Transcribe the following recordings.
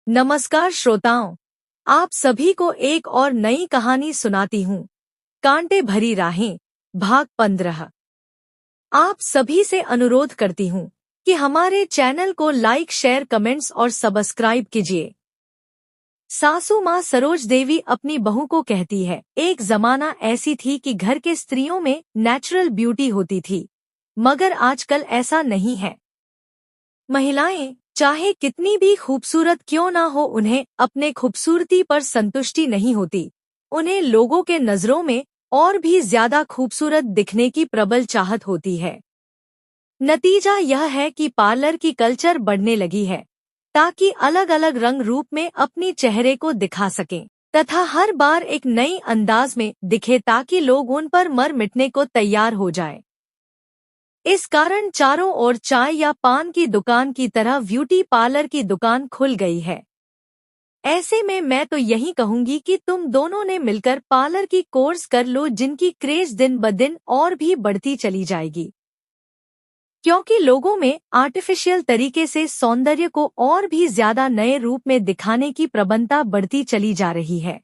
नमस्कार श्रोताओं, आप सभी को एक और नई कहानी सुनाती हूँ। कांटे भरी राहें, भाग 15। आप सभी से अनुरोध करती हूँ कि हमारे चैनल को लाइक, शेयर, कमेंट्स और सब्सक्राइब कीजिए। सासू माँ सरोज देवी अपनी बहू को कहती है, एक जमाना ऐसी थी कि घर के स्त्रियों में नेचुरल ब्यूटी होती थी, मगर आजकल ऐसा नहीं है। महिलाएं चाहे कितनी भी खूबसूरत क्यों ना हो, उन्हें अपने खूबसूरती पर संतुष्टि नहीं होती। उन्हें लोगों के नजरों में और भी ज्यादा खूबसूरत दिखने की प्रबल चाहत होती है। नतीजा यह है कि पार्लर की कल्चर बढ़ने लगी है ताकि अलग अलग रंग रूप में अपनी चेहरे को दिखा सकें तथा हर बार एक नई अंदाज में दिखे ताकि लोग उन पर मर मिटने को तैयार हो जाएं। इस कारण चारों ओर चाय या पान की दुकान की तरह ब्यूटी पार्लर की दुकान खुल गई है। ऐसे में मैं तो यही कहूंगी कि तुम दोनों ने मिलकर पार्लर की कोर्स कर लो, जिनकी क्रेज दिन ब दिन और भी बढ़ती चली जाएगी, क्योंकि लोगों में आर्टिफिशियल तरीके से सौंदर्य को और भी ज्यादा नए रूप में दिखाने की प्रवणता बढ़ती चली जा रही है।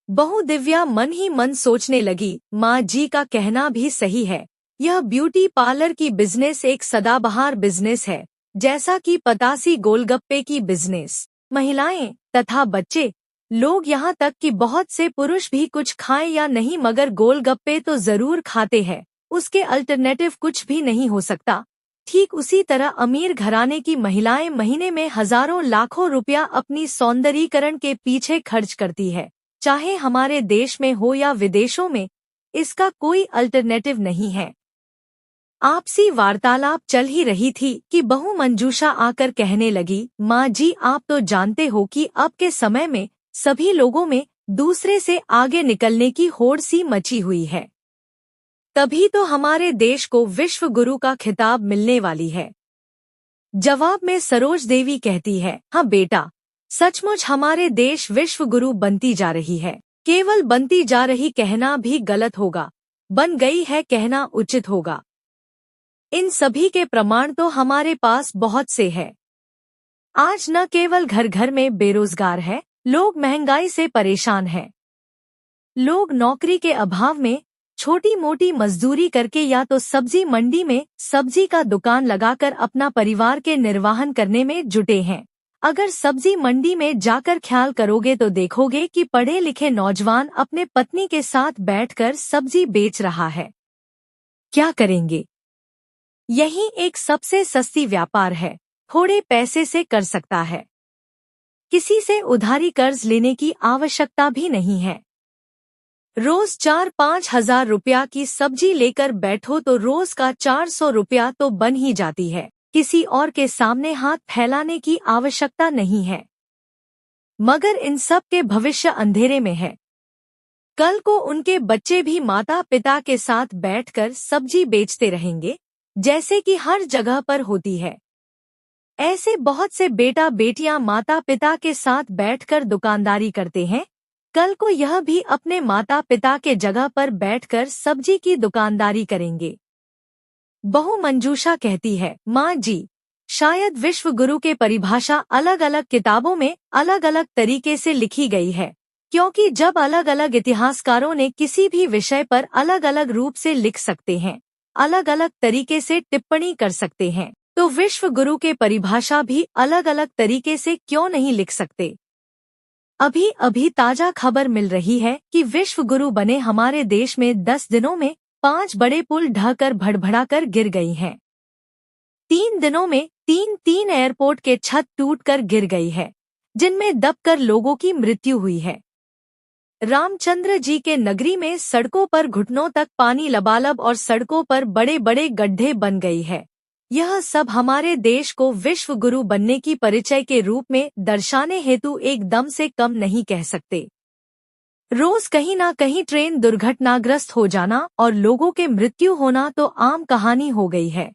बहू दिव्या मन ही मन सोचने लगी, माँ जी का कहना भी सही है। यह ब्यूटी पार्लर की बिजनेस एक सदाबहार बिजनेस है, जैसा कि पतासी गोलगप्पे की बिजनेस। महिलाएं तथा बच्चे लोग, यहाँ तक कि बहुत से पुरुष भी कुछ खाएं या नहीं, मगर गोलगप्पे तो जरूर खाते हैं। उसके अल्टरनेटिव कुछ भी नहीं हो सकता। ठीक उसी तरह अमीर घराने की महिलाएं महीने में हजारों लाखों रुपया अपनी सौंदर्यीकरण के पीछे खर्च करती है। चाहे हमारे देश में हो या विदेशों में, इसका कोई अल्टरनेटिव नहीं है। आपसी वार्तालाप चल ही रही थी कि बहू मंजूषा आकर कहने लगी, माँ जी आप तो जानते हो कि अब के समय में सभी लोगों में दूसरे से आगे निकलने की होड़ सी मची हुई है। तभी तो हमारे देश को विश्व गुरु का खिताब मिलने वाली है। जवाब में सरोज देवी कहती है, हाँ बेटा, सचमुच हमारे देश विश्व गुरु बनती जा रही है। केवल बनती जा रही कहना भी गलत होगा, बन गई है कहना उचित होगा। इन सभी के प्रमाण तो हमारे पास बहुत से हैं। आज न केवल घर घर में बेरोजगार है, लोग महंगाई से परेशान हैं। लोग नौकरी के अभाव में छोटी मोटी मजदूरी करके या तो सब्जी मंडी में सब्जी का दुकान लगाकर अपना परिवार के निर्वाहन करने में जुटे हैं। अगर सब्जी मंडी में जाकर ख्याल करोगे तो देखोगे कि पढ़े लिखे नौजवान अपने पत्नी के साथ बैठकर सब्जी बेच रहा है। क्या करेंगे? यही एक सबसे सस्ती व्यापार है, थोड़े पैसे से कर सकता है। किसी से उधारी कर्ज लेने की आवश्यकता भी नहीं है। रोज 4-5 हजार रुपया की सब्जी लेकर बैठो तो रोज का 400 रुपया तो बन ही जाती है। किसी और के सामने हाथ फैलाने की आवश्यकता नहीं है। मगर इन सब के भविष्य अंधेरे में है। कल को उनके बच्चे भी माता पिता के साथ बैठकर सब्जी बेचते रहेंगे, जैसे कि हर जगह पर होती है। ऐसे बहुत से बेटा बेटियां माता पिता के साथ बैठकर दुकानदारी करते हैं। कल को यह भी अपने माता पिता के जगह पर बैठकर सब्जी की दुकानदारी करेंगे। बहू मंजूषा कहती है, माँ जी, शायद विश्व गुरु के परिभाषा अलग अलग किताबों में अलग अलग तरीके से लिखी गई है, क्योंकि जब अलग अलग इतिहासकारों ने किसी भी विषय पर अलग अलग रूप से लिख सकते हैं, अलग अलग तरीके से टिप्पणी कर सकते हैं, तो विश्व गुरु के परिभाषा भी अलग अलग तरीके से क्यों नहीं लिख सकते। अभी अभी ताजा खबर मिल रही है कि विश्व गुरु बने हमारे देश में 10 दिनों में 5 बड़े पुल ढहकर भड़भड़ाकर गिर गई हैं। 3 दिनों में 3 एयरपोर्ट के छत टूटकर गिर गई है, जिनमें दबकर लोगों की मृत्यु हुई है। रामचंद्र जी के नगरी में सड़कों पर घुटनों तक पानी लबालब और सड़कों पर बड़े बड़े गड्ढे बन गई है। यह सब हमारे देश को विश्व गुरु बनने की परिचय के रूप में दर्शाने हेतु एकदम से कम नहीं कह सकते। रोज कहीं ना कहीं ट्रेन दुर्घटनाग्रस्त हो जाना और लोगों के मृत्यु होना तो आम कहानी हो गई है।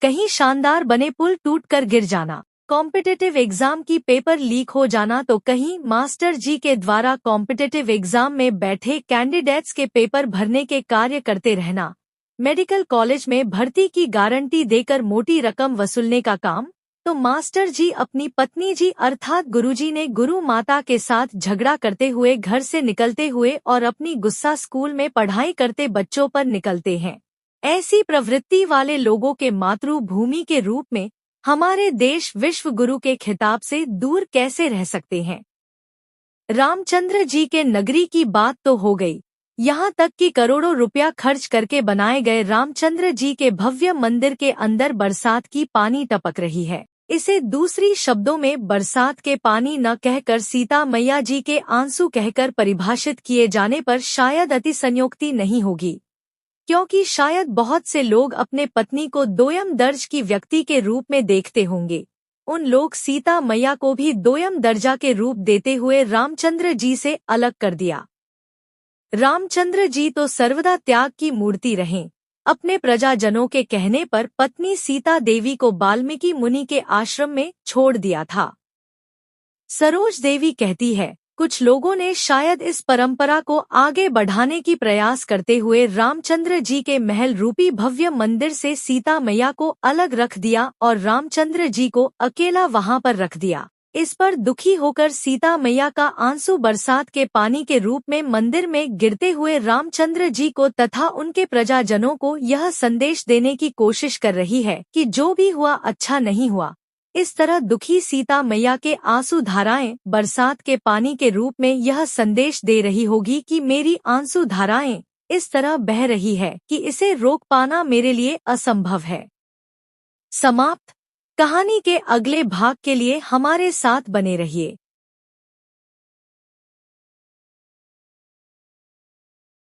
कहीं शानदार बने पुल टूटकर गिर जाना, कॉम्पिटिटिव एग्जाम की पेपर लीक हो जाना, तो कहीं मास्टर जी के द्वारा कॉम्पिटिटिव एग्जाम में बैठे कैंडिडेट्स के पेपर भरने के कार्य करते रहना, मेडिकल कॉलेज में भर्ती की गारंटी देकर मोटी रकम वसूलने का काम, तो मास्टर जी अपनी पत्नी जी अर्थात गुरुजी ने गुरु माता के साथ झगड़ा करते हुए घर से निकलते हुए और अपनी गुस्सा स्कूल में पढ़ाई करते बच्चों पर निकलते हैं। ऐसी प्रवृत्ति वाले लोगों के मातृभूमि के रूप में हमारे देश विश्व गुरु के खिताब से दूर कैसे रह सकते हैं। रामचंद्र जी के नगरी की बात तो हो गई, यहाँ तक कि करोड़ों रुपया खर्च करके बनाए गए रामचंद्र जी के भव्य मंदिर के अंदर बरसात की पानी टपक रही है। इसे दूसरी शब्दों में बरसात के पानी न कहकर सीता मैया जी के आंसू कहकर परिभाषित किए जाने पर शायद अतिशयोक्ति नहीं होगी, क्योंकि शायद बहुत से लोग अपने पत्नी को दोयम दर्ज की व्यक्ति के रूप में देखते होंगे। उन लोग सीता मैया को भी दोयम दर्जा के रूप देते हुए रामचंद्र जी से अलग कर दिया। रामचंद्र जी तो सर्वदा त्याग की मूर्ति रहें। अपने प्रजाजनों के कहने पर पत्नी सीता देवी को वाल्मीकि मुनि के आश्रम में छोड़ दिया था। सरोज देवी कहती है, कुछ लोगों ने शायद इस परंपरा को आगे बढ़ाने की प्रयास करते हुए रामचंद्र जी के महल रूपी भव्य मंदिर से सीता मैया को अलग रख दिया और रामचंद्र जी को अकेला वहां पर रख दिया। इस पर दुखी होकर सीता मैया का आंसू बरसात के पानी के रूप में मंदिर में गिरते हुए रामचंद्र जी को तथा उनके प्रजाजनों को यह संदेश देने की कोशिश कर रही है कि जो भी हुआ अच्छा नहीं हुआ। इस तरह दुखी सीता मैया के आंसू धाराएं बरसात के पानी के रूप में यह संदेश दे रही होगी कि मेरी आंसू धाराएं इस तरह बह रही है कि इसे रोक पाना मेरे लिए असंभव है। समाप्त। कहानी के अगले भाग के लिए हमारे साथ बने रहिए।